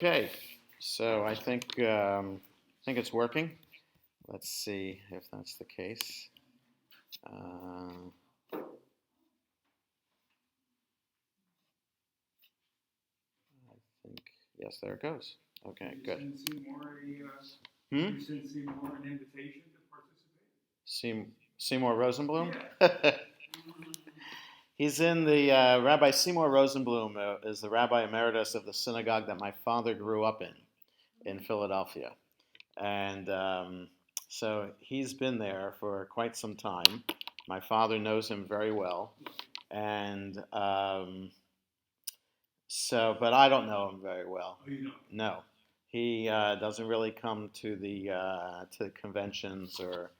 Okay, so I think it's working. Let's see if that's the case. Uh, I think yes, there it goes. Okay, good. Hmm? You send Seymour an invitation to participate? Seymour Rosenblum? Yeah. He's in the Rabbi Seymour Rosenblum is the Rabbi Emeritus of the synagogue that my father grew up in Philadelphia. And so he's been there for quite some time. My father knows him very well. And but I don't know him very well. Oh, you don't? No. He doesn't really come to conventions or.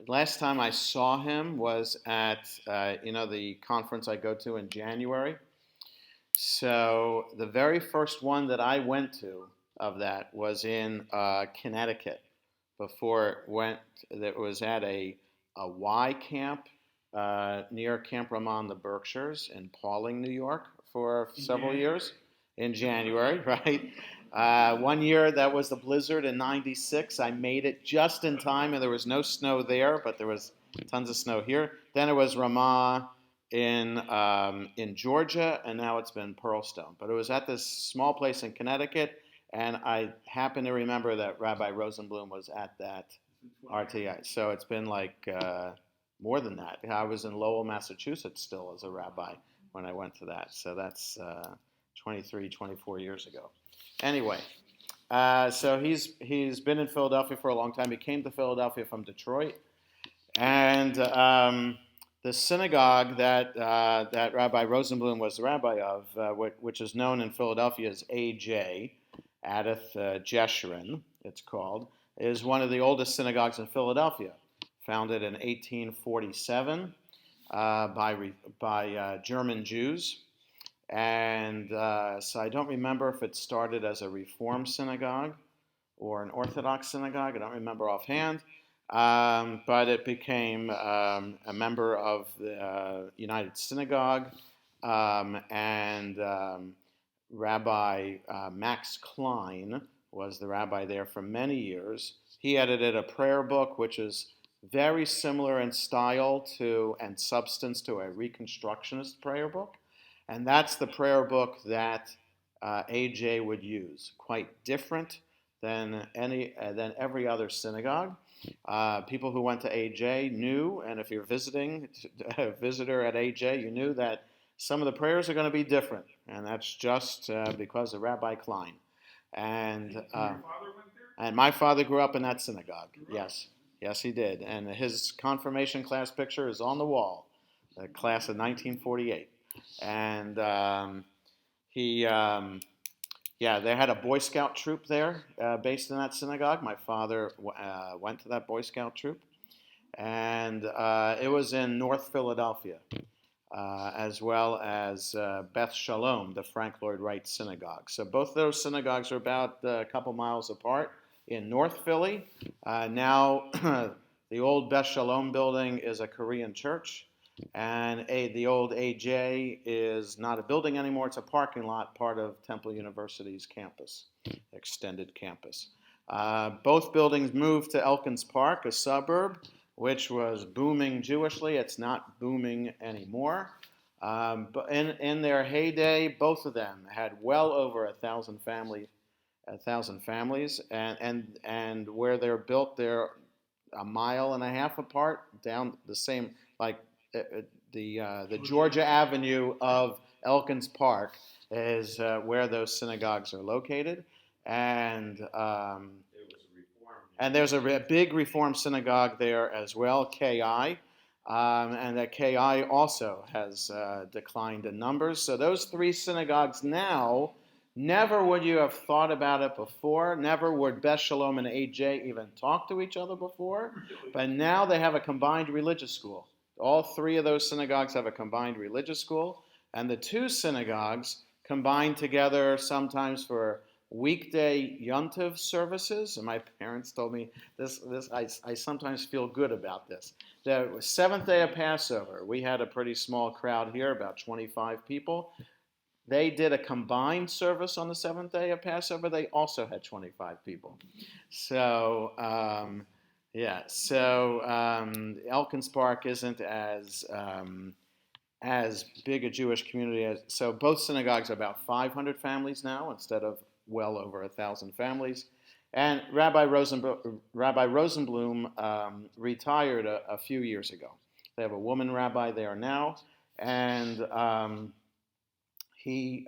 Last time I saw him was at the conference I go to in January. So the very first one that I went to of that was in Connecticut. Before it went, that was at a Y camp near Camp Ramon, the Berkshires, in Pauling, New York, for several years. In January, right? One year that was the blizzard in '96. I made it just in time, and there was no snow there, but there was tons of snow here. Then it was Ramah in Georgia, and now it's been Pearlstone. But it was at this small place in Connecticut, and I happen to remember that Rabbi Rosenblum was at that RTI. So it's been like more than that. I was in Lowell, Massachusetts still as a rabbi when I went to that. So that's 23, 24 years ago. Anyway, so he's been in Philadelphia for a long time. He came to Philadelphia from Detroit, and the synagogue that Rabbi Rosenblum was the rabbi of, which is known in Philadelphia as AJ, Adath Jeshurun, it's called, is one of the oldest synagogues in Philadelphia, founded in 1847 by German Jews. And so I don't remember if it started as a Reform synagogue or an Orthodox synagogue. I don't remember offhand. But it became a member of the United Synagogue, and Rabbi Max Klein was the rabbi there for many years. He edited a prayer book which is very similar in style to and substance to a Reconstructionist prayer book, and that's the prayer book that AJ would use. Quite different than every other synagogue. People who went to AJ knew, and if you're a visitor at AJ, you knew that some of the prayers are going to be different, and that's just because of Rabbi Klein. And your father went there? And my father grew up in that synagogue. Yes, yes, he did. And his confirmation class picture is on the wall, the class of 1948. And he. Yeah, they had a Boy Scout troop there based in that synagogue. My father went to that Boy Scout troop, and it was in North Philadelphia, as well as Beth Shalom, the Frank Lloyd Wright Synagogue. So both of those synagogues are about a couple miles apart in North Philly. Now, the old Beth Shalom building is a Korean church. And the old AJ is not a building anymore. It's a parking lot, part of Temple University's campus, extended campus. Both buildings moved to Elkins Park, a suburb, which was booming Jewishly. It's not booming anymore. But in their heyday, both of them had well over 1,000 families, and where they're built, they're a mile and a half apart, down the same, like the Georgia Avenue of Elkins Park is where those synagogues are located, and there's a big Reform synagogue there as well, KI, and that KI also has declined in numbers. So those three synagogues now. Never would you have thought about it before. Never would Beth Shalom and AJ even talk to each other before. But now they have a combined religious school. All three of those synagogues have a combined religious school. And the two synagogues combine together sometimes for weekday Yontiv services. And my parents told me this I sometimes feel good about this. The seventh day of Passover, we had a pretty small crowd here, about 25 people. they did a combined service on the seventh day of Passover. They also had 25 people. So, yeah, so Elkins Park isn't as big a Jewish community as, so both synagogues are about 500 families now instead of well over 1,000 families. And Rabbi Rosenblum retired a few years ago. They have a woman rabbi there now, and he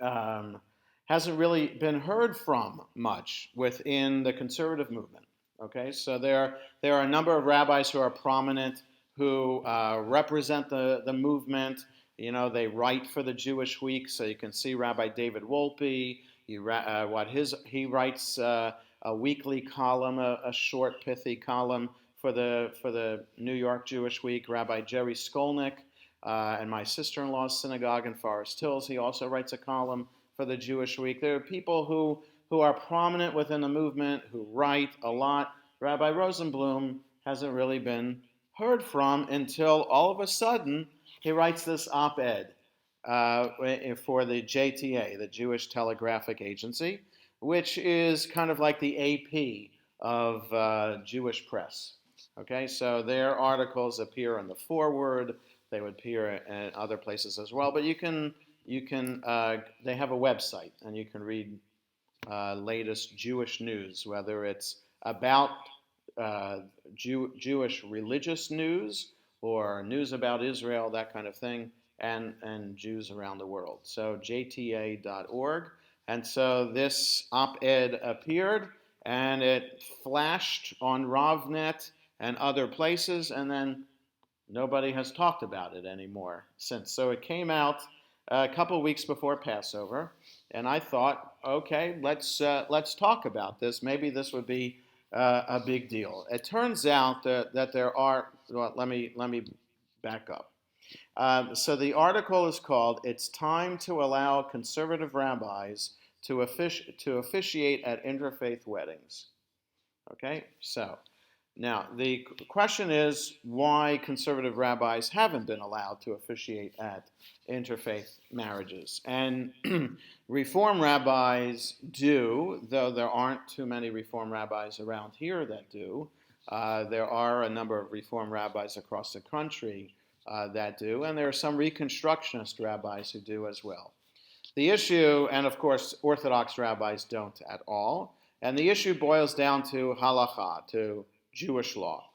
hasn't really been heard from much within the conservative movement. Okay, so there are a number of rabbis who are prominent who represent the movement. You know, they write for the Jewish Week, so you can see Rabbi David Wolpe. He writes a weekly column, a short pithy column for the New York Jewish Week. Rabbi Jerry Skolnick and my sister-in-law's synagogue in Forest Hills. He also writes a column for the Jewish Week. There are people who are prominent within the movement, who write a lot. Rabbi Rosenblum hasn't really been heard from until all of a sudden he writes this op-ed for the JTA, the Jewish Telegraphic Agency, which is kind of like the AP of Jewish press. Okay, so their articles appear in the foreword. They would appear in other places as well. But they have a website, and you can read latest Jewish news, whether it's about Jewish religious news or news about Israel, that kind of thing, and Jews around the world. So jta.org. And so this op-ed appeared, and it flashed on RavNet and other places, and then nobody has talked about it anymore since. So it came out a couple weeks before Passover, and I thought, okay, let's talk about this. Maybe this would be a big deal. It turns out that there are. Well, let me back up. So the article is called "It's Time to Allow Conservative Rabbis to Officiate at Interfaith Weddings." Okay, so now the question is why conservative rabbis haven't been allowed to officiate at interfaith marriages. And Reform rabbis do, though there aren't too many Reform rabbis around here that do. There are a number of Reform rabbis across the country that do, and there are some Reconstructionist rabbis who do as well. The issue, and of course Orthodox rabbis don't at all, and the issue boils down to halacha, to Jewish law.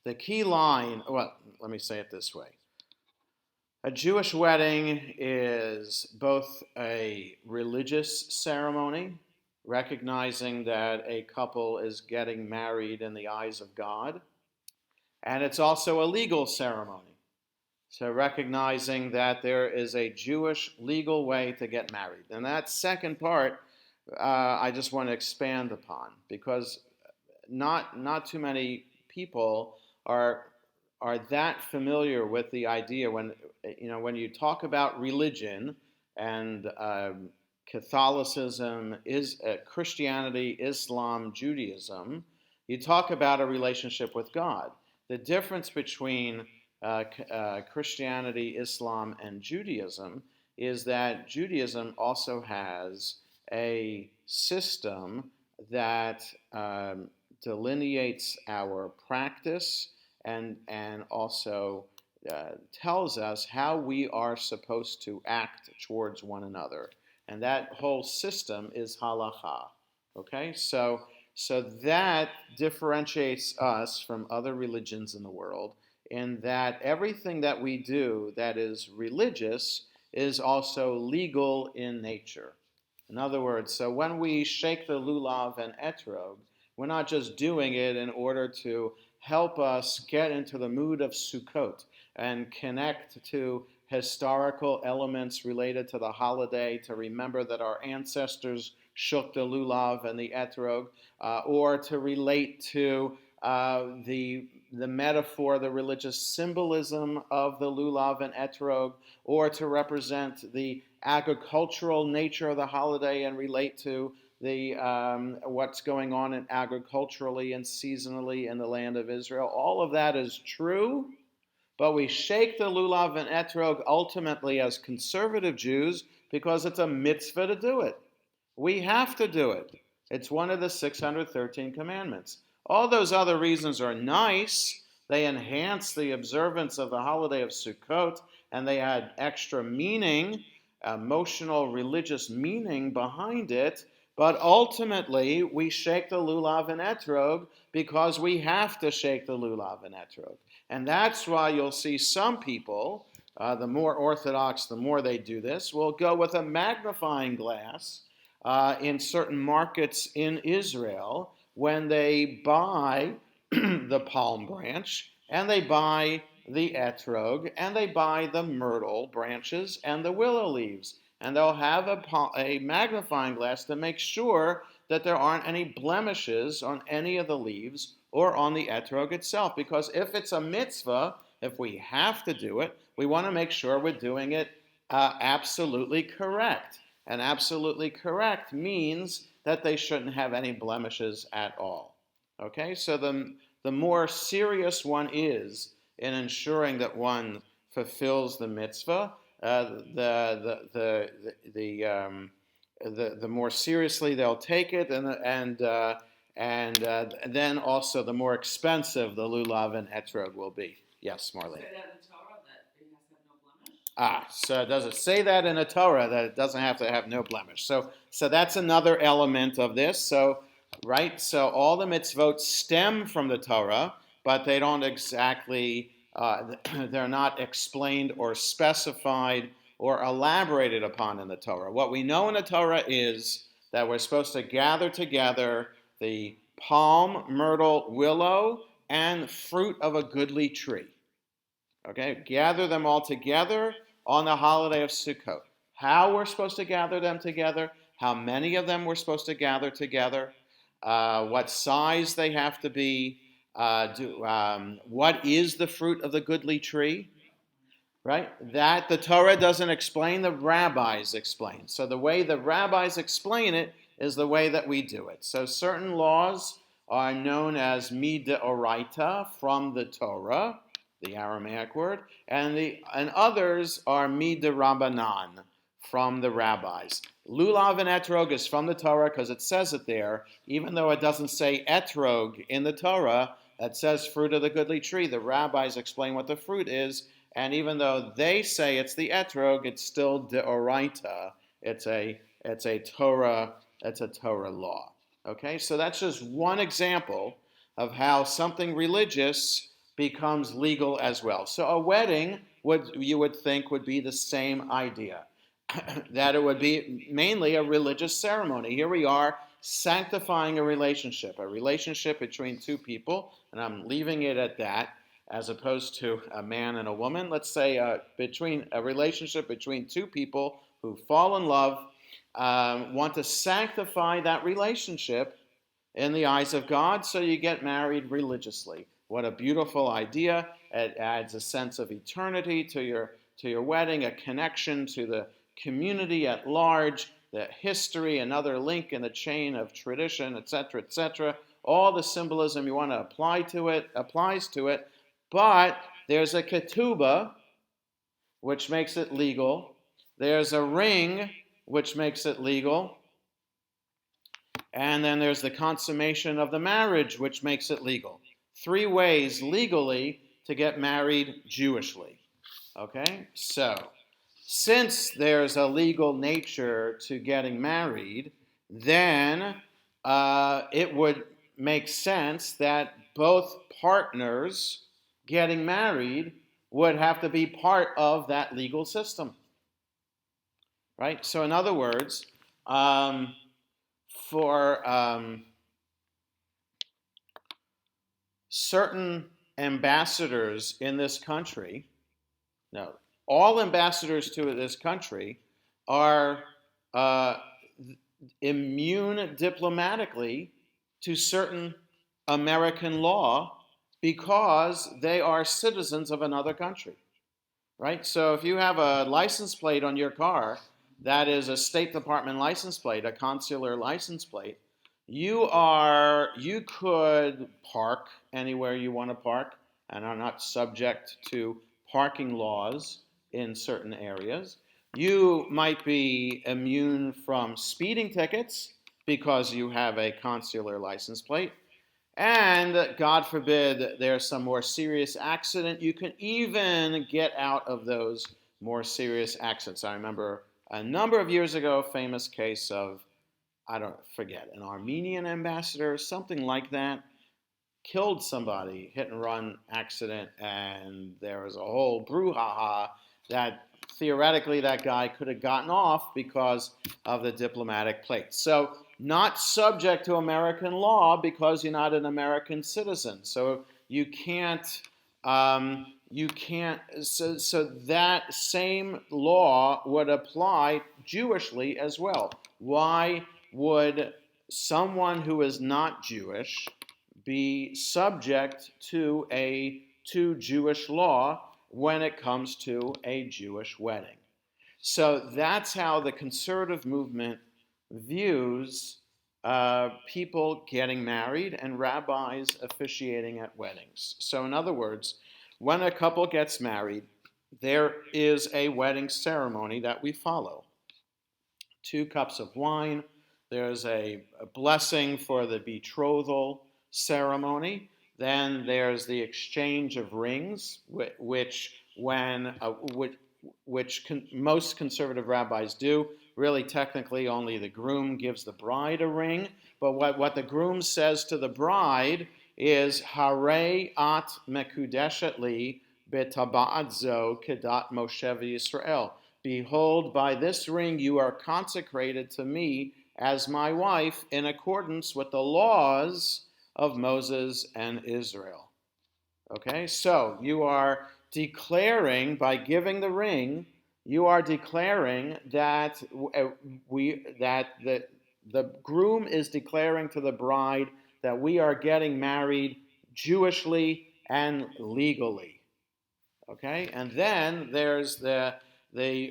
The key line, well, let me say it this way. A Jewish wedding is both a religious ceremony, recognizing that a couple is getting married in the eyes of God, and it's also a legal ceremony. So recognizing that there is a Jewish legal way to get married. And that second part, I just want to expand upon, because not too many people are that familiar with the idea when you talk about religion and Catholicism, Christianity, Islam, Judaism, you talk about a relationship with God. The difference between Christianity, Islam, and Judaism is that Judaism also has a system that delineates our practice and also tells us how we are supposed to act towards one another. And that whole system is halacha. Okay, so that differentiates us from other religions in the world, in that everything that we do that is religious is also legal in nature. In other words, so when we shake the lulav and etrog, we're not just doing it in order to help us get into the mood of Sukkot and connect to historical elements related to the holiday, to remember that our ancestors shook the lulav and the etrog, or to relate to the metaphor, the religious symbolism of the lulav and etrog, or to represent the agricultural nature of the holiday and relate to the what's going on in agriculturally and seasonally in the land of Israel. All of that is true, But we shake the lulav and etrog ultimately as conservative Jews because it's a mitzvah to do it. We have to do it. It's one of the 613 commandments. All those other reasons are nice. They enhance the observance of the holiday of Sukkot, and they add extra meaning, emotional, religious meaning behind it. But ultimately, we shake the lulav and etrog because we have to shake the lulav and etrog. And that's why you'll see some people, the more Orthodox, the more they do this, will go with a magnifying glass in certain markets in Israel when they buy the palm branch and they buy the etrog and they buy the myrtle branches and the willow leaves. And they'll have a magnifying glass to make sure that there aren't any blemishes on any of the leaves or on the etrog itself. Because if it's a mitzvah, if we have to do it, we want to make sure we're doing it absolutely correct. And absolutely correct means that they shouldn't have any blemishes at all. Okay, so the more serious one is in ensuring that one fulfills the mitzvah, the more seriously they'll take it, and then also the more expensive the lulav and etrog will be. Yes, Marlene. So does it say that in the Torah that it doesn't have to have no blemish? So that's another element of this. So all the mitzvot stem from the Torah, but they don't exactly, they're not explained or specified or elaborated upon in the Torah. What we know in the Torah is that we're supposed to gather together the palm, myrtle, willow, and fruit of a goodly tree. Okay, gather them all together on the holiday of Sukkot. How we're supposed to gather them together, how many of them we're supposed to gather together, what size they have to be, what is the fruit of the goodly tree, right? That the Torah doesn't explain, the rabbis explain. So the way the rabbis explain it is the way that we do it. So certain laws are known as midoraita from the Torah, the Aramaic word, and others are midrabanan from the rabbis. Lulav and etrog is from the Torah because it says it there, even though it doesn't say etrog in the Torah. It says fruit of the goodly tree. The rabbis explain what the fruit is, and even though they say it's the etrog, it's still deoraita. It's a Torah law. Okay, so that's just one example of how something religious becomes legal as well. So a wedding you would think would be the same idea, that it would be mainly a religious ceremony. Here we are sanctifying a relationship between two people, and I'm leaving it at that, as opposed to a man and a woman. Let's say a relationship between two people who fall in love, want to sanctify that relationship in the eyes of God, so you get married religiously. What a beautiful idea. It adds a sense of eternity to your wedding, a connection to the community at large, the history, another link in the chain of tradition, etc., etc. All the symbolism you want to apply to it applies to it, but there's a ketubah, which makes it legal. There's a ring, which makes it legal. And then there's the consummation of the marriage, which makes it legal. 3 ways legally to get married Jewishly. Okay? So, since there's a legal nature to getting married, then it would make sense that both partners getting married would have to be part of that legal system. Right? So, in other words, for certain ambassadors in this country, no, all ambassadors to this country are immune diplomatically to certain American law because they are citizens of another country, right? So if you have a license plate on your car that is a State Department license plate, a consular license plate, you could park anywhere you want to park and are not subject to parking laws in certain areas. You might be immune from speeding tickets because you have a consular license plate. And God forbid there's some more serious accident, you can even get out of those more serious accidents. I remember a number of years ago, a famous case of, I don't forget, an Armenian ambassador, something like that, killed somebody, hit and run accident, and there was a whole brouhaha that theoretically that guy could have gotten off because of the diplomatic plate. So not subject to American law because you're not an American citizen. So you can't. So that same law would apply Jewishly as well. Why would someone who is not Jewish be subject to Jewish law when it comes to a Jewish wedding? So that's how the conservative movement views people getting married and rabbis officiating at weddings. So in other words, when a couple gets married, there is a wedding ceremony that we follow. 2 cups of wine. There's a blessing for the betrothal ceremony. Then there's the exchange of rings, which most conservative rabbis do. Really, technically, only the groom gives the bride a ring. But what the groom says to the bride is, Harei at mekudeshet li betaba'at zo kedat Moshe v'Yisrael. Behold, by this ring you are consecrated to me as my wife in accordance with the laws of Moses and Israel. Okay, so you are declaring, by giving the ring, you are declaring that the groom is declaring to the bride that we are getting married Jewishly and legally. Okay, and then there's the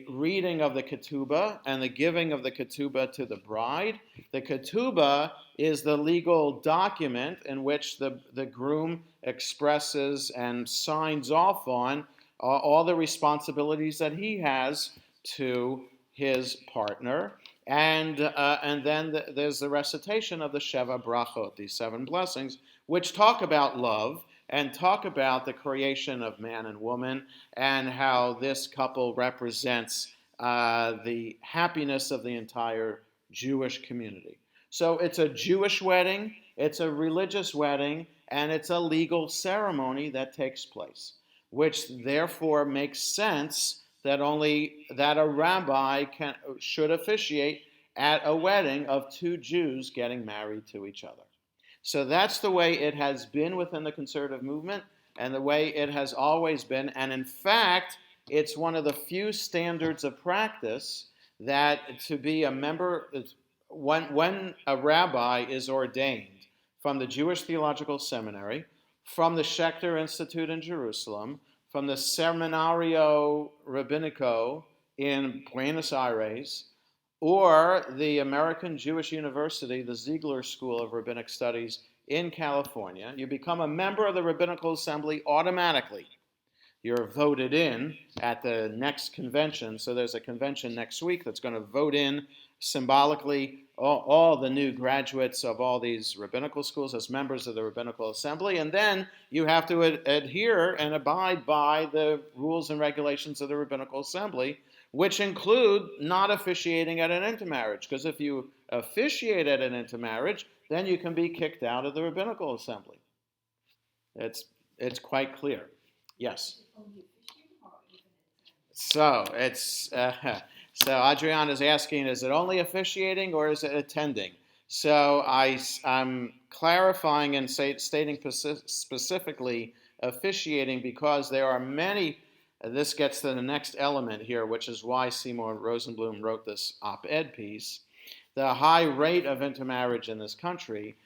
reading of the ketubah and the giving of the ketubah to the bride. The ketubah is the legal document in which the groom expresses and signs off on all the responsibilities that he has to his partner. And then there's the recitation of the Sheva Brachot, these 7 blessings, which talk about love and talk about the creation of man and woman and how this couple represents the happiness of the entire Jewish community. So it's a Jewish wedding, it's a religious wedding, and it's a legal ceremony that takes place, which therefore makes sense that a rabbi should officiate at a wedding of 2 Jews getting married to each other. So that's the way it has been within the conservative movement and the way it has always been. And in fact, it's one of the few standards of practice that to be a member, when a rabbi is ordained from the Jewish Theological Seminary, from the Schechter Institute in Jerusalem, from the Seminario Rabbinico in Buenos Aires, or the American Jewish University, the Ziegler School of Rabbinic Studies in California, you become a member of the Rabbinical Assembly automatically. You're voted in at the next convention. So there's a convention next week that's going to vote in symbolically all the new graduates of all these rabbinical schools as members of the Rabbinical Assembly. And then you have to adhere and abide by the rules and regulations of the Rabbinical Assembly, which include not officiating at an intermarriage. Because if you officiate at an intermarriage, then you can be kicked out of the Rabbinical Assembly. It's quite clear. Yes? So Adriana is asking, is it only officiating or is it attending? So I'm clarifying and stating specifically officiating because there are many. This gets to the next element here, which is why Seymour Rosenblum wrote this op-ed piece. The high rate of intermarriage in this country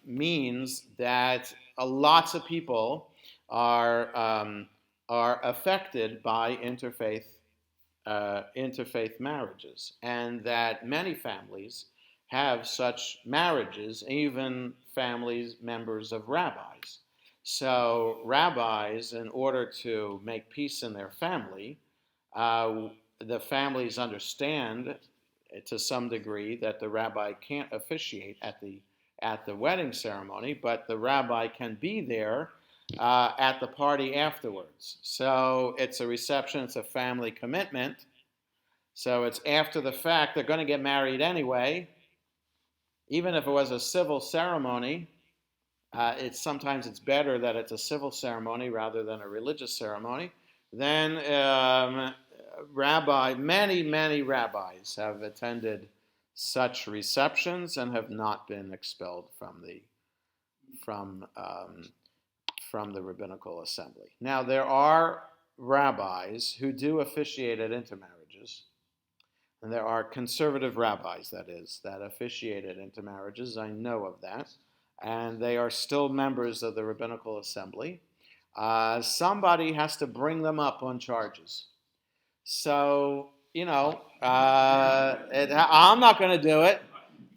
means that lots of people are affected by interfaith marriages, and that many families have such marriages, even families members of rabbis. So rabbis, in order to make peace in their family, uh, the families understand to some degree that the rabbi can't officiate at the wedding ceremony, but the rabbi can be there at the party afterwards. So it's a reception, it's a family commitment. So it's after the fact. They're going to get married anyway. Even if it was a civil ceremony, sometimes it's better that it's a civil ceremony rather than a religious ceremony. Then many rabbis have attended such receptions and have not been expelled from the rabbinical assembly. Now there are rabbis who do officiate at intermarriages, and there are conservative rabbis, that is, that officiate at intermarriages. I know of that, and they are still members of the rabbinical assembly. Somebody has to bring them up on charges. So, I'm not going to do it.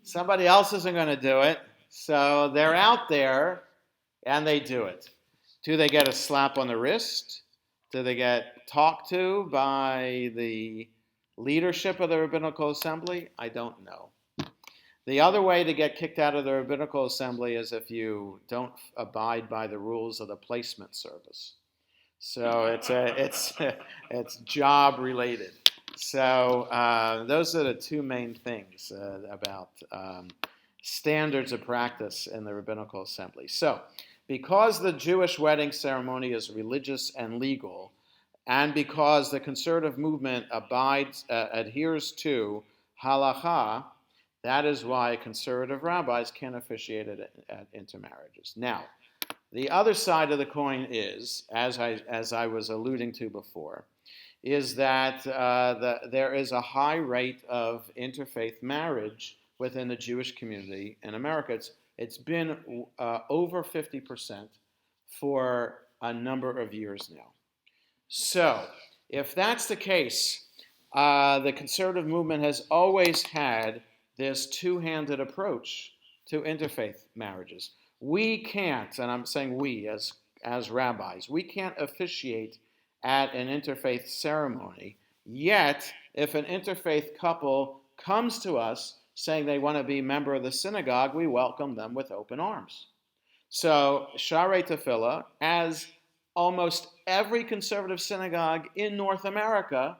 Somebody else isn't going to do it. So they're out there and they do it. Do they get a slap on the wrist? Do they get talked to by the leadership of the rabbinical assembly? I don't know. The other way to get kicked out of the rabbinical assembly is if you don't abide by the rules of the placement service. So it's job related. So those are the two main things about standards of practice in the rabbinical assembly. So because the Jewish wedding ceremony is religious and legal, and because the conservative movement adheres to halacha, that is why conservative rabbis can officiate at intermarriages. Now, the other side of the coin is, as I was alluding to before, is that there is a high rate of interfaith marriage within the Jewish community in America. It's been over 50% for a number of years now. So, if that's the case, the conservative movement has always had this two-handed approach to interfaith marriages. We can't, and I'm saying we as rabbis, we can't officiate at an interfaith ceremony. Yet, if an interfaith couple comes to us saying they want to be a member of the synagogue, we welcome them with open arms. So, Shaare Tefila, as almost every conservative synagogue in North America,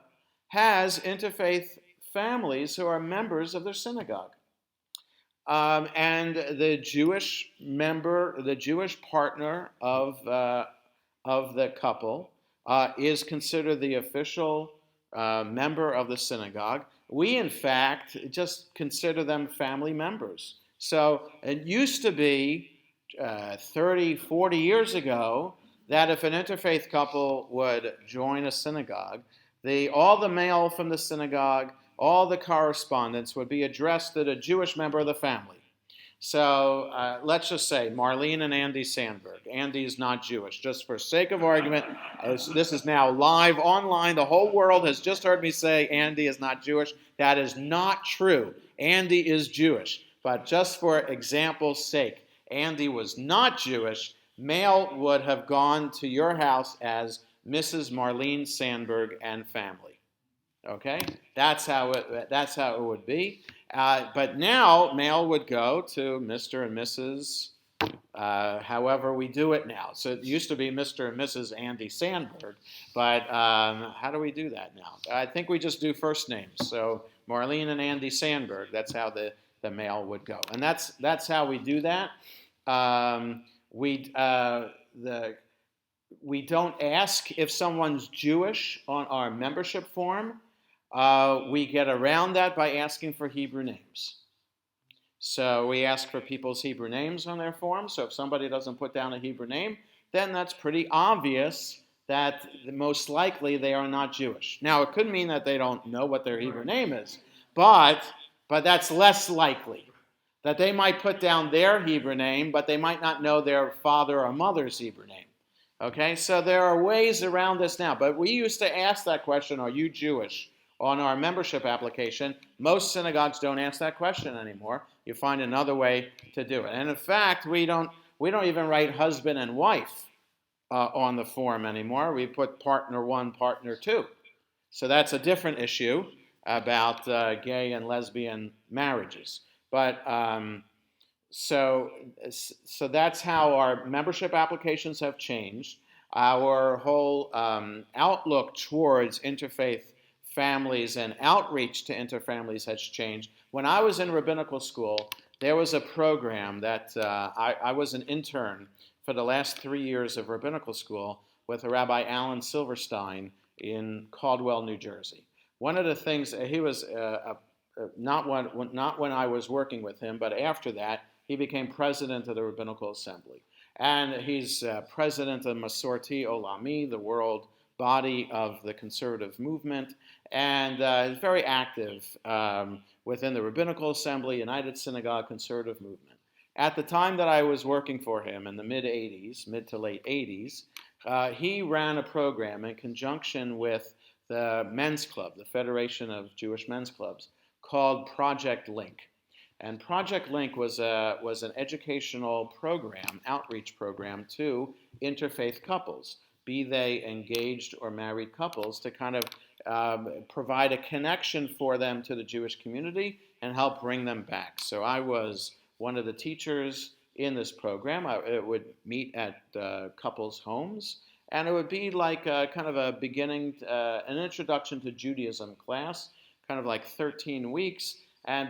has interfaith families who are members of their synagogue. And the Jewish partner of the couple is considered the official member of the synagogue. We, in fact, just consider them family members. So it used to be 30, 40 years ago that if an interfaith couple would join a synagogue, all the mail from the synagogue, all the correspondence would be addressed to a Jewish member of the family. So let's just say Marlene and Andy Sandberg. Andy is not Jewish. Just for sake of argument, this is now live online. The whole world has just heard me say Andy is not Jewish. That is not true. Andy is Jewish. But just for example's sake, Andy was not Jewish. Mail would have gone to your house as Mrs. Marlene Sandberg and family. Okay? That's how it would be. But now mail would go to Mr. and Mrs. However we do it now. So it used to be Mr. and Mrs. Andy Sandberg, but how do we do that now? I think we just do first names. So Marlene and Andy Sandberg. That's how the mail would go, and that's how we do that. We don't ask if someone's Jewish on our membership form. We get around that by asking for Hebrew names. So we ask for people's Hebrew names on their form. So if somebody doesn't put down a Hebrew name, then that's pretty obvious that most likely they are not Jewish. Now, it could mean that they don't know what their Hebrew name is, but that's less likely. That they might put down their Hebrew name, but they might not know their father or mother's Hebrew name. Okay, so there are ways around this now. But we used to ask that question, are you Jewish, on our membership application. Most synagogues don't ask that question anymore. You find another way to do it. And in fact, we We don't even write husband and wife on the form anymore. We put partner one, partner two. So that's a different issue about gay and lesbian marriages. But so, so that's how our membership applications have changed. Our whole outlook towards interfaith families and outreach to interfamilies has changed. When I was in rabbinical school, there was a program that I was an intern for the last 3 years of rabbinical school with Rabbi Alan Silverstein in Caldwell, New Jersey. One of the things, he was not when I was working with him, but after that, he became president of the Rabbinical Assembly. And he's president of Masorti Olami, the world body of the conservative movement. And he's very active within the Rabbinical Assembly, United Synagogue conservative movement. At the time that I was working for him in the mid to late 80s, he ran a program in conjunction with the Men's Club, the Federation of Jewish Men's Clubs, called Project Link. And Project Link was an educational program, outreach program to interfaith couples, be they engaged or married couples, to kind of provide a connection for them to the Jewish community and help bring them back. So I was one of the teachers in this program. It would meet at couples' homes, and it would be like kind of a beginning, an introduction to Judaism class, kind of like 13 weeks,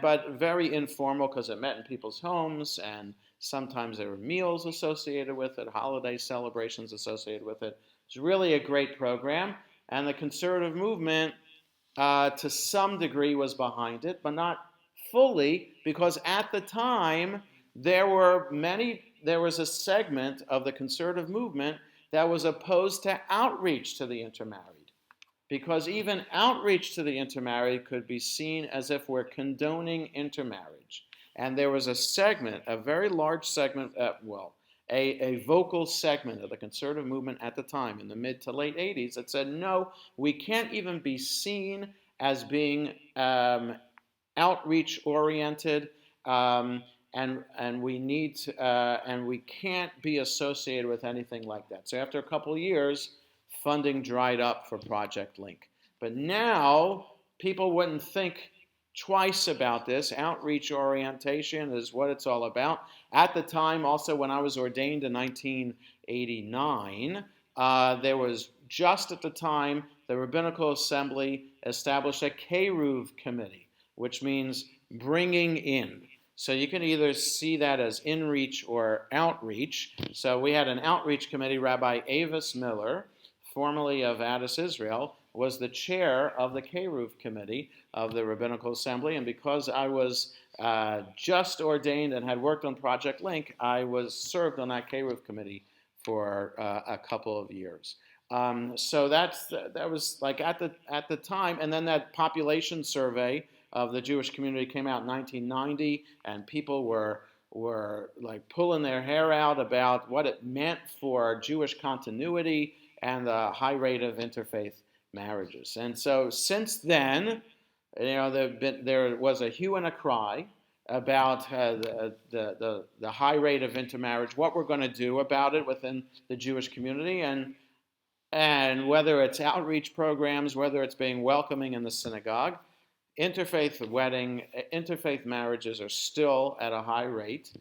but very informal because it met in people's homes, and sometimes there were meals associated with it, holiday celebrations associated with it. It's really a great program, and the conservative movement, to some degree, was behind it, but not fully, because at the time there was a segment of the conservative movement that was opposed to outreach to the intermarried. Because even outreach to the intermarried could be seen as if we're condoning intermarriage. And there was a segment, a very large segment, a vocal segment of the conservative movement at the time, in the mid to late 80s, that said, no, we can't even be seen as being outreach-oriented, and we need to, and we can't be associated with anything like that. So after a couple of years, funding dried up for Project Link. But now, people wouldn't think twice about this. Outreach orientation is what it's all about. At the time, also when I was ordained in 1989, there was just at the time, the Rabbinical Assembly established a Keruv committee, which means bringing in. So you can either see that as in-reach or outreach. So we had an outreach committee. Rabbi Avis Miller, formerly of Addis, Israel, was the chair of the Keruv Committee of the Rabbinical Assembly. And because I was just ordained and had worked on Project Link, I was served on that Keruv Committee for a couple of years. So that was like at the time. And then that population survey of the Jewish community came out in 1990, and people were like pulling their hair out about what it meant for Jewish continuity and the high rate of interfaith marriages. And so since then, there was a hue and a cry about the high rate of intermarriage, what we're going to do about it within the Jewish community, and whether it's outreach programs, whether it's being welcoming in the synagogue. Interfaith marriages are still at a high rate,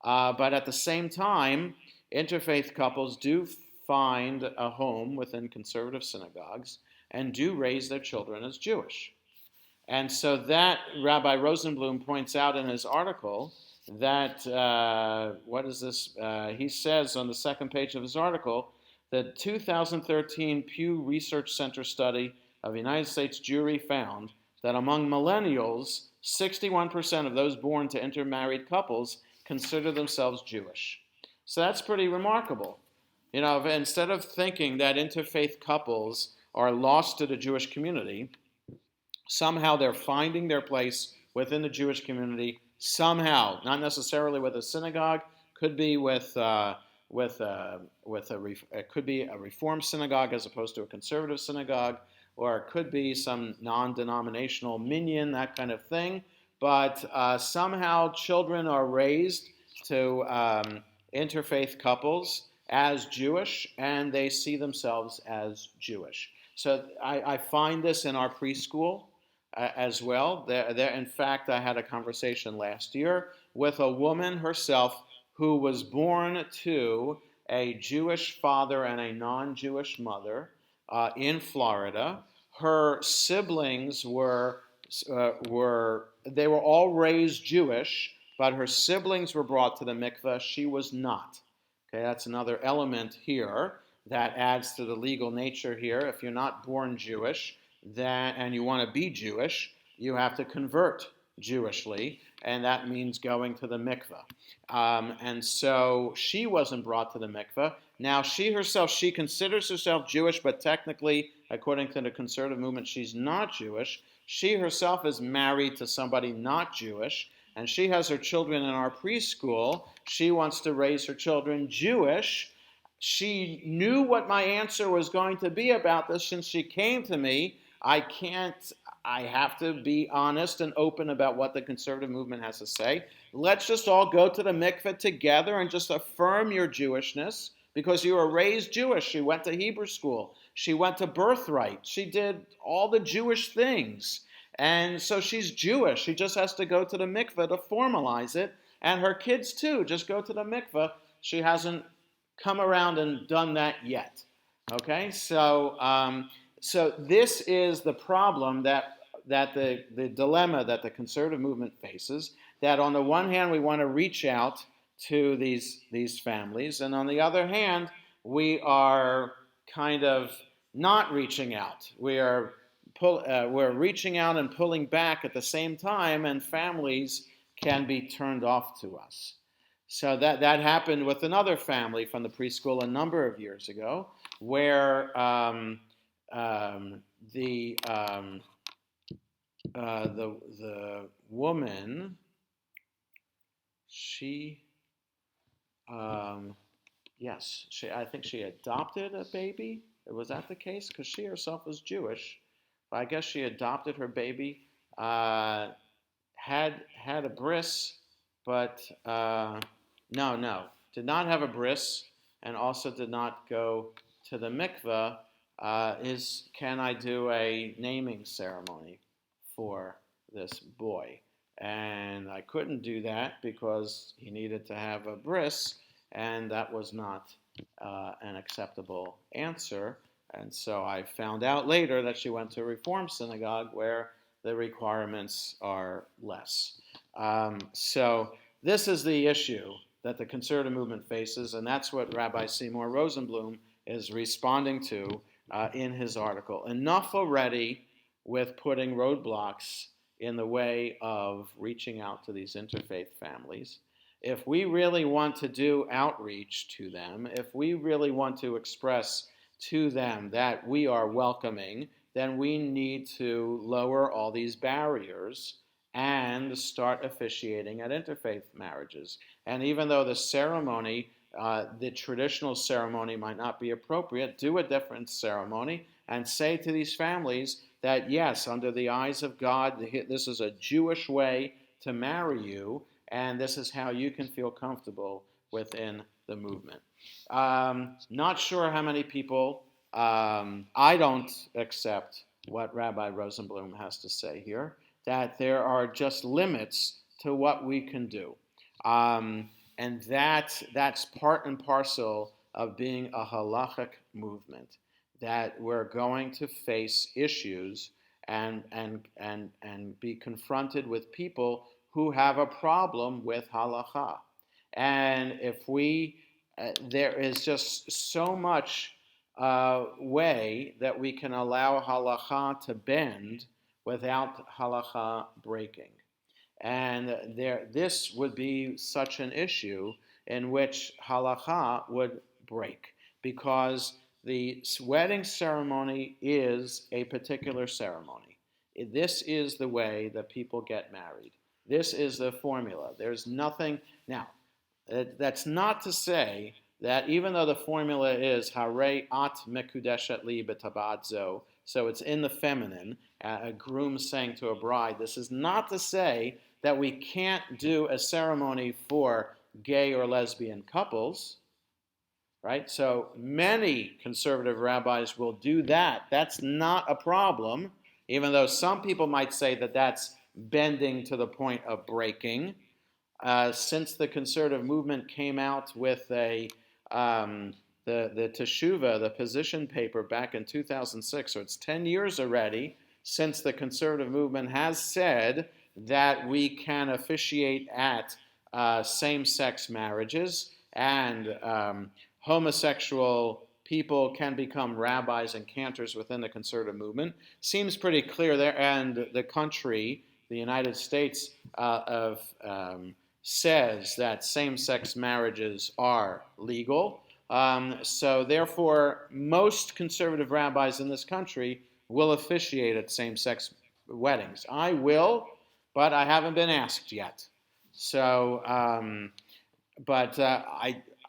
but at the same time, interfaith couples do find a home within conservative synagogues and do raise their children as Jewish. And so that Rabbi Rosenblum points out in his article that, he says on the second page of his article, the 2013 Pew Research Center study of United States Jewry found that among millennials, 61% of those born to intermarried couples consider themselves Jewish. So that's pretty remarkable. Instead of thinking that interfaith couples are lost to the Jewish community, somehow they're finding their place within the Jewish community. Somehow, not necessarily with a synagogue, could be it could be a Reform synagogue as opposed to a conservative synagogue, or it could be some non-denominational minyan, that kind of thing. But somehow children are raised to interfaith couples as Jewish, and they see themselves as Jewish. So I find this in our preschool as well. In fact, I had a conversation last year with a woman herself who was born to a Jewish father and a non-Jewish mother in Florida. Her siblings they were all raised Jewish, but her siblings were brought to the mikveh. She was not. Okay, that's another element here that adds to the legal nature here. If you're not born Jewish, and you want to be Jewish, you have to convert Jewishly, and that means going to the mikveh. And so she wasn't brought to the mikveh. Now she considers herself Jewish, but technically, according to the conservative movement, she's not Jewish. She herself is married to somebody not Jewish, and she has her children in our preschool. She wants to raise her children Jewish. She knew what my answer was going to be about this since she came to me. I have to be honest and open about what the conservative movement has to say. Let's just all go to the mikveh together and just affirm your Jewishness because you were raised Jewish. She went to Hebrew school. She went to Birthright. She did all the Jewish things. And so she's Jewish. She just has to go to the mikveh to formalize it. And her kids, too, just go to the mikveh. She hasn't come around and done that yet. Okay? So this is the problem that the dilemma that the conservative movement faces, that on the one hand, we want to reach out to these families, and on the other hand, we are kind of not reaching out. We're reaching out and pulling back at the same time, and families can be turned off to us. So that happened with another family from the preschool a number of years ago, where the woman, I think she adopted a baby. Was that the case? Because she herself was Jewish. But I guess she adopted her baby, had a bris, but did not have a bris, and also did not go to the mikveh. Can I do a naming ceremony for this boy? And I couldn't do that because he needed to have a bris, and that was not an acceptable answer. And so I found out later that she went to a Reform synagogue where the requirements are less. So this is the issue that the conservative movement faces, and that's what Rabbi Seymour Rosenblum is responding to in his article. Enough already with putting roadblocks in the way of reaching out to these interfaith families. If we really want to do outreach to them, if we really want to express to them that we are welcoming, then we need to lower all these barriers and start officiating at interfaith marriages. And even though the ceremony, the traditional ceremony might not be appropriate, do a different ceremony and say to these families that yes, under the eyes of God, this is a Jewish way to marry you, and this is how you can feel comfortable within the movement. Not sure how many people, I don't accept what Rabbi Rosenblum has to say here, that there are just limits to what we can do. And that's part and parcel of being a halachic movement, that we're going to face issues and be confronted with people who have a problem with halakha. And if there is just so much way that we can allow halakha to bend without halakha breaking. And this would be such an issue in which halakha would break, because the wedding ceremony is a particular ceremony. This is the way that people get married. This is the formula. There's nothing. Now, that's not to say that even though the formula is Harei at mekudeshet li b'tabadzo, so it's in the feminine, a groom saying to a bride, this is not to say that we can't do a ceremony for gay or lesbian couples, right? So many conservative rabbis will do that. That's not a problem, even though some people might say that that's bending to the point of breaking. Since the conservative movement came out with the Teshuvah, the position paper back in 2006, so it's 10 years already since the conservative movement has said that we can officiate at same-sex marriages, and homosexual people can become rabbis and cantors within the conservative movement. Seems pretty clear there, and the country, the United States, says that same-sex marriages are legal. So therefore, most conservative rabbis in this country will officiate at same-sex weddings. I will, but I haven't been asked yet. So,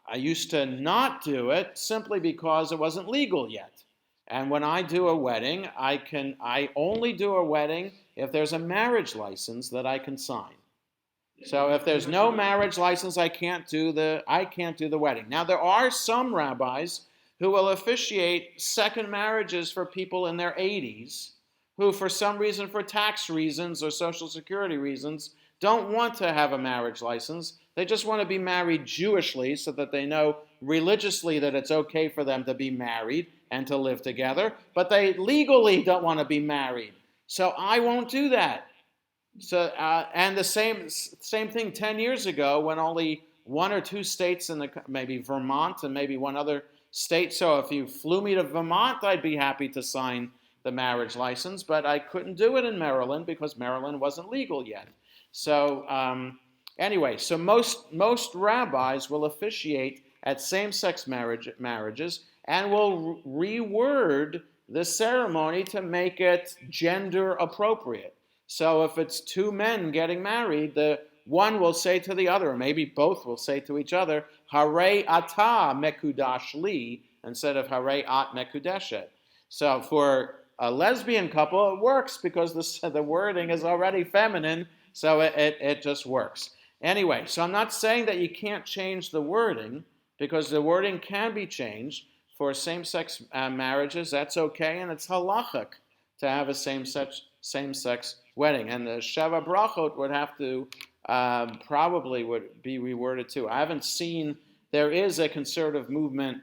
I used to not do it simply because it wasn't legal yet. And when I do a wedding, I only do a wedding if there's a marriage license that I can sign. So if there's no marriage license, I can't do the wedding. Now there are some rabbis who will officiate second marriages for people in their 80s who, for some reason, for tax reasons or Social Security reasons, don't want to have a marriage license. They just want to be married Jewishly so that they know religiously that it's okay for them to be married and to live together, but they legally don't want to be married. So I won't do that. So and the same thing 10 years ago when only one or two states maybe Vermont and maybe one other state. So if you flew me to Vermont, I'd be happy to sign the marriage license, but I couldn't do it in Maryland because Maryland wasn't legal yet. So anyway, so most rabbis will officiate at same-sex marriages and will reword the ceremony to make it gender appropriate. So if it's two men getting married, the one will say to the other, or maybe both will say to each other, Hare ata mekudash li, instead of Hare at mekudeshet. So for a lesbian couple, it works because the wording is already feminine, so it just works. Anyway, so I'm not saying that you can't change the wording, because the wording can be changed. For same-sex marriages, that's okay, and it's halachic to have a same-sex wedding. And the Sheva Brachot would have to, probably would be reworded too. I haven't seen, there is a conservative movement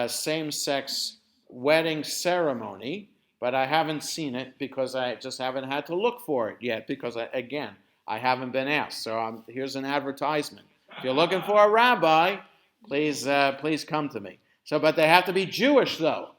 same-sex wedding ceremony, but I haven't seen it because I just haven't had to look for it yet because, I haven't been asked. So here's an advertisement. If you're looking for a rabbi, please come to me. So, but they have to be Jewish, though.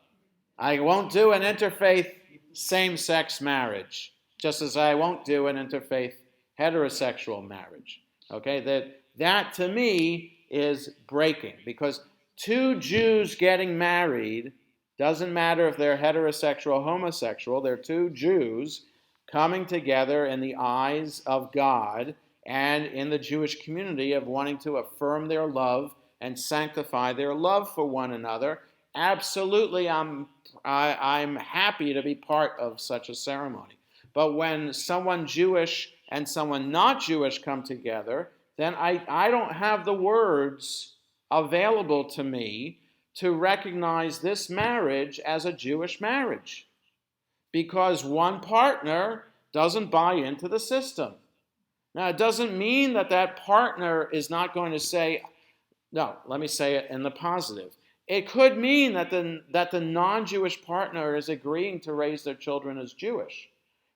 I won't do an interfaith same-sex marriage, just as I won't do an interfaith heterosexual marriage. Okay, that to me is breaking, because two Jews getting married doesn't matter if they're heterosexual or homosexual. They're two Jews coming together in the eyes of God and in the Jewish community of wanting to affirm their love and sanctify their love for one another. Absolutely, I'm happy to be part of such a ceremony. But when someone Jewish and someone not Jewish come together, then I don't have the words available to me to recognize this marriage as a Jewish marriage, because one partner doesn't buy into the system. Now, it doesn't mean that partner is not going to say, no, let me say it in the positive. It could mean that the non-Jewish partner is agreeing to raise their children as Jewish.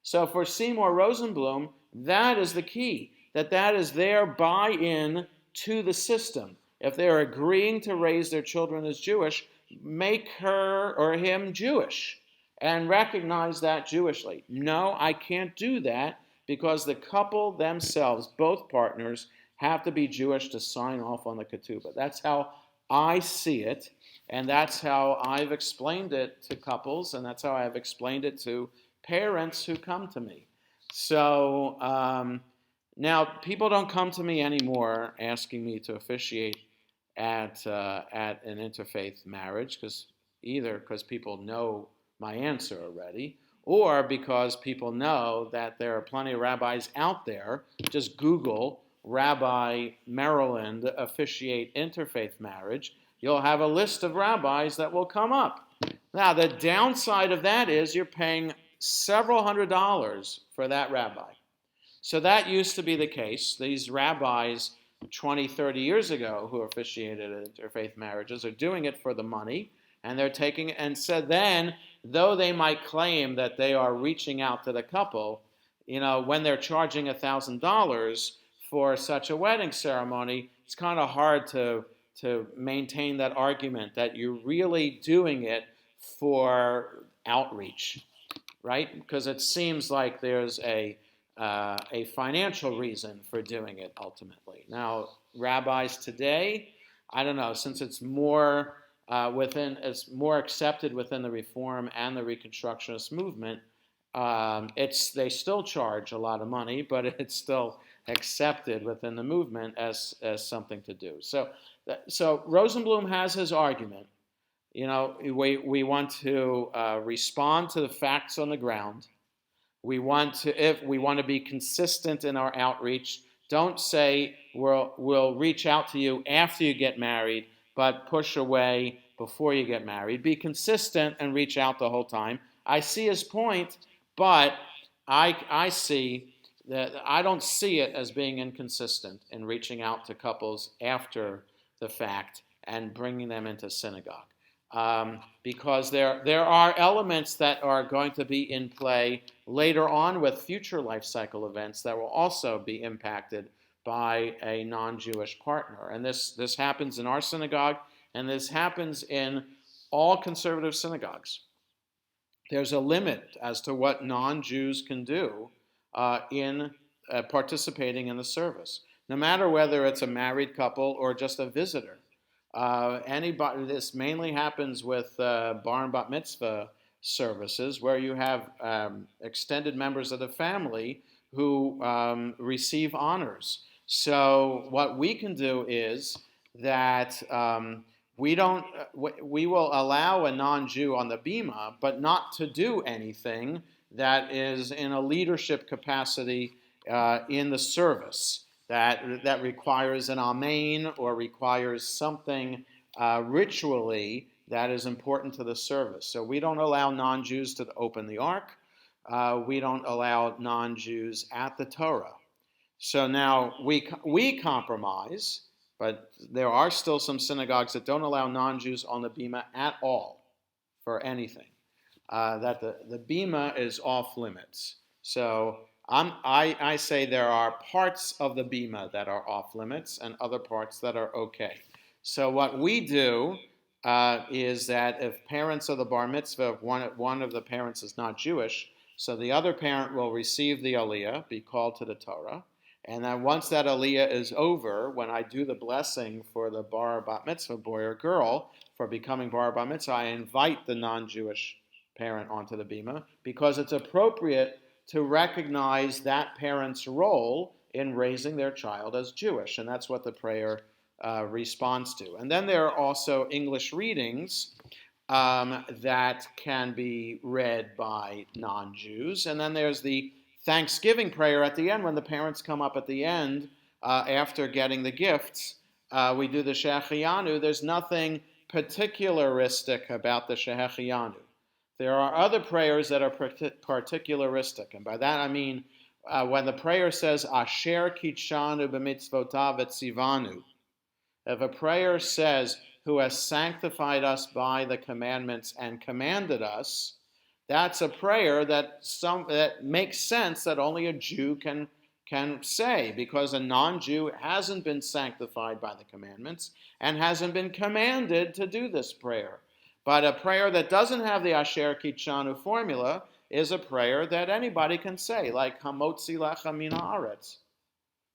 So for Seymour Rosenblum, that is the key, that is their buy-in to the system. If they're agreeing to raise their children as Jewish, make her or him Jewish and recognize that Jewishly. No, I can't do that because the couple themselves, both partners, have to be Jewish to sign off on the ketubah. That's how I see it, and that's how I've explained it to couples, and that's how I've explained it to parents who come to me. So now people don't come to me anymore asking me to officiate at an interfaith marriage, because people know my answer already, or because people know that there are plenty of rabbis out there. Just Google Rabbi Maryland officiate interfaith marriage, you'll have a list of rabbis that will come up. Now, the downside of that is you're paying several $100s for that rabbi. So that used to be the case. These rabbis 20, 30 years ago who officiated interfaith marriages are doing it for the money, and they're taking it. And so then, though they might claim that they are reaching out to the couple, when they're charging $1,000 for such a wedding ceremony, it's kind of hard to maintain that argument that you're really doing it for outreach, right? Because it seems like there's a financial reason for doing it ultimately. Now, rabbis today, I don't know, since it's more more accepted within the Reform and the Reconstructionist movement, they still charge a lot of money, but it's still accepted within the movement as something to do. So Rosenblum has his argument. We want to respond to the facts on the ground. If we want to be consistent in our outreach, don't say we'll reach out to you after you get married, but push away before you get married. Be consistent and reach out the whole time. I see his point, but I see that I don't see it as being inconsistent in reaching out to couples after the fact and bringing them into synagogue. Because there are elements that are going to be in play later on with future life cycle events that will also be impacted by a non-Jewish partner. And this happens in our synagogue, and this happens in all conservative synagogues. There's a limit as to what non-Jews can do in participating in the service, no matter whether it's a married couple or just a visitor. This mainly happens with bar and bat mitzvah services, where you have extended members of the family who receive honors. So what we can do is that we will allow a non-Jew on the bima, but not to do anything that is in a leadership capacity in the service. That requires an amen or requires something ritually that is important to the service. So we don't allow non-Jews to open the ark. We don't allow non-Jews at the Torah. So now we compromise, but there are still some synagogues that don't allow non-Jews on the bima at all for anything. That the bima is off limits. So I say there are parts of the bima that are off limits and other parts that are okay. So what we do is that if parents of the bar mitzvah, one of the parents is not Jewish, so the other parent will receive the aliyah, be called to the Torah, and then once that aliyah is over, when I do the blessing for the bar bat mitzvah boy or girl for becoming bar bat mitzvah, I invite the non-Jewish parent onto the bima because it's appropriate to recognize that parent's role in raising their child as Jewish, and that's what the prayer responds to. And then there are also English readings that can be read by non-Jews, and then there's the Thanksgiving prayer at the end when the parents come up at the end after getting the gifts. We do the Shehechianu. There's nothing particularistic about the Shehechianu. There are other prayers that are particularistic, and by that I mean when the prayer says Asher kitshanu b'mitzvotav etzivanu. If a prayer says, "Who has sanctified us by the commandments and commanded us," that's a prayer that makes sense that only a Jew can say, because a non-Jew hasn't been sanctified by the commandments and hasn't been commanded to do this prayer. But a prayer that doesn't have the Asher Kitshanu formula is a prayer that anybody can say, like Hamotzi Lecha Min Haaretz.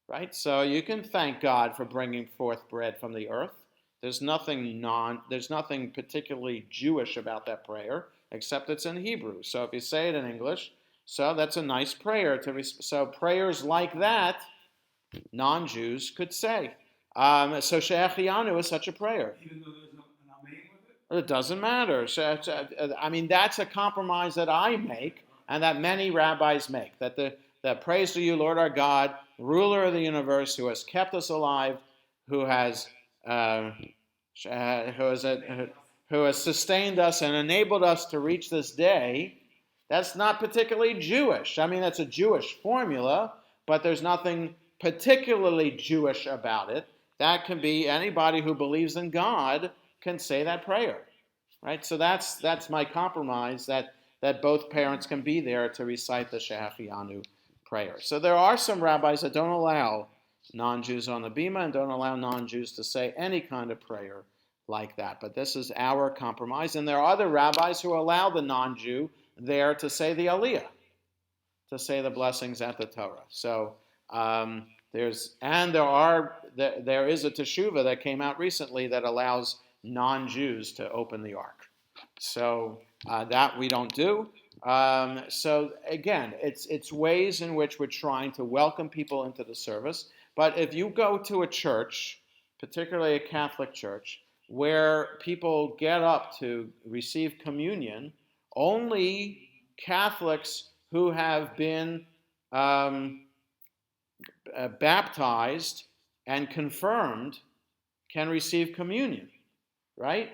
Right? So you can thank God for bringing forth bread from the earth. There's nothing particularly Jewish about that prayer, except it's in Hebrew. So if you say it in English, so that's a nice prayer. So prayers like that, non-Jews could say. So Shehechianu is such a prayer. Even though there's an amen with it? It doesn't matter. I mean, that's a compromise that I make and that many rabbis make. That praise to you, Lord our God, ruler of the universe, who has kept us alive, who has uh, who has sustained us and enabled us to reach this day, that's not particularly Jewish. I mean, that's a Jewish formula, but there's nothing particularly Jewish about it. That can be anybody who believes in God can say that prayer, right? So that's my compromise, that both parents can be there to recite the Shehafianu prayer. So there are some rabbis that don't allow non-Jews on the bima and don't allow non-Jews to say any kind of prayer like that. But this is our compromise. And there are other rabbis who allow the non-Jew there to say the aliyah, to say the blessings at the Torah. So there is a teshuvah that came out recently that allows non-Jews to open the ark. So that we don't do. So again, it's ways in which we're trying to welcome people into the service. But if you go to a church, particularly a Catholic church, where people get up to receive communion, only Catholics who have been baptized and confirmed can receive communion, right?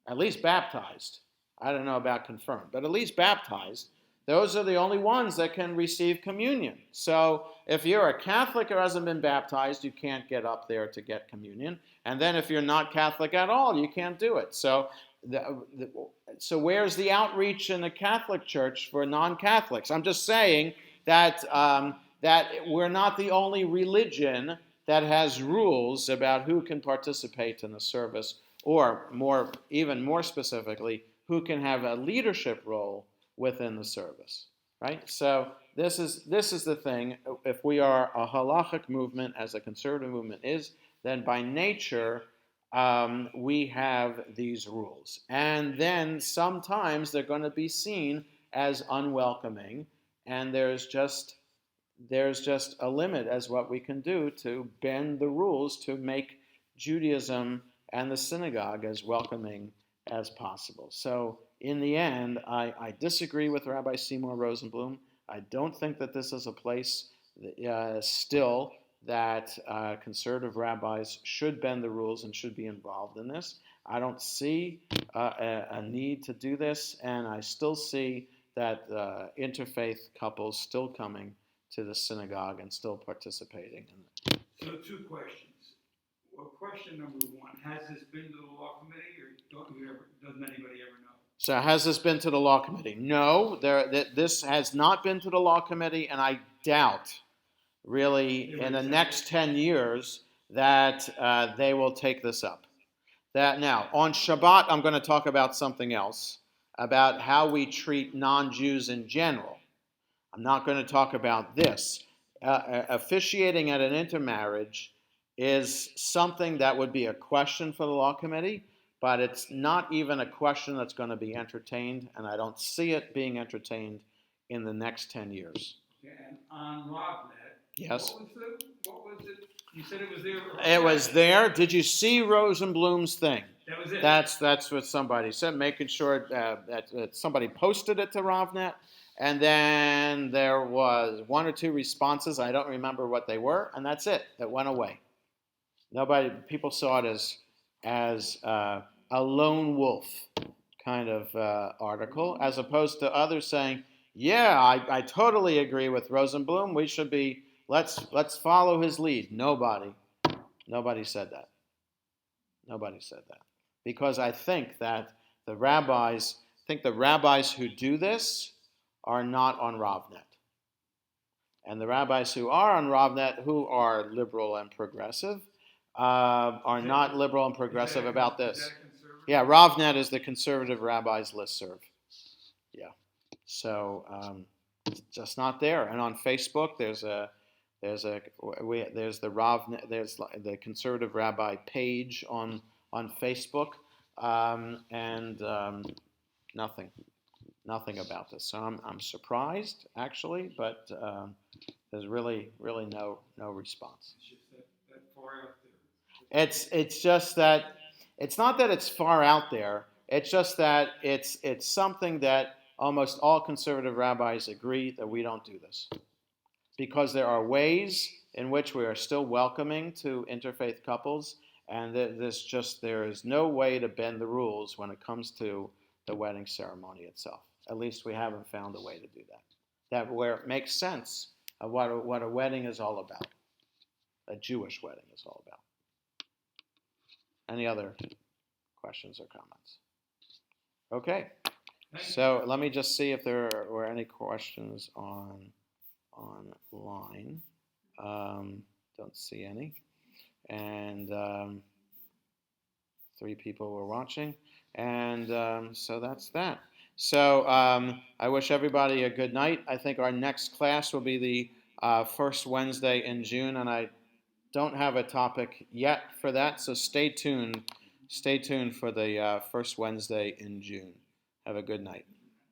At least baptized. I don't know about confirmed, but at least baptized. Those are the only ones that can receive communion. So if you're a Catholic who hasn't been baptized, you can't get up there to get communion. And then if you're not Catholic at all, you can't do it. So where's the outreach in the Catholic Church for non-Catholics? I'm just saying that that we're not the only religion that has rules about who can participate in the service, or even more specifically, who can have a leadership role within the service, right? So this is the thing. If we are a halachic movement, as a conservative movement is, then by nature we have these rules, and then sometimes they're going to be seen as unwelcoming, and there's just a limit as what we can do to bend the rules to make Judaism and the synagogue as welcoming as possible. So in the end, I disagree with Rabbi Seymour Rosenblum. I don't think that this is a place still that conservative rabbis should bend the rules and should be involved in this. I don't see a need to do this, and I still see that interfaith couples still coming to the synagogue and still participating in it. So 2 questions. Well, question number 1, has this been to the law committee, or doesn't anybody ever know? So has this been to the law committee? No, this has not been to the law committee, and I doubt, really, in the next 10 years that they will take this up. Now, on Shabbat, I'm going to talk about something else, about how we treat non-Jews in general. I'm not going to talk about this. Officiating at an intermarriage is something that would be a question for the law committee, but it's not even a question that's going to be entertained, and I don't see it being entertained in the next 10 years. Okay, and on RobNet, yes. What was it? You said it was there. It was there. Did you see Rosenblum's thing? That was it. That's what somebody said, making sure that somebody posted it to RobNet. And then there was 1 or 2 responses. I don't remember what they were, and that's it. It went away. People saw it as a lone wolf kind of article, as opposed to others saying, "Yeah, I totally agree with Rosenblum. We should be let's follow his lead." Nobody said that. Nobody said that, because I think that the rabbis who do this are not on RovNet. And the rabbis who are on RovNet, who are liberal and progressive, are not liberal and progressive about this. Yeah, RovNet is the conservative rabbis listserv. Yeah, so it's just not there. And on Facebook, there's the RovNet, there's the conservative rabbi page on Facebook, and nothing about this. So I'm surprised, actually, but there's really no response. It's just that far out there. It's just that it's not that it's far out there. It's just that it's something that almost all conservative rabbis agree that we don't do this, because there are ways in which we are still welcoming to interfaith couples, and there is no way to bend the rules when it comes to the wedding ceremony itself. At least we haven't found a way to do that. That where it makes sense of what a wedding is all about. A Jewish wedding is all about. Any other questions or comments? Okay. So let me just see if there were any questions online. Don't see any. And 3 people were watching. And so that's that. So I wish everybody a good night. I think our next class will be the first Wednesday in June, and I don't have a topic yet for that, so stay tuned. Stay tuned for the first Wednesday in June. Have a good night.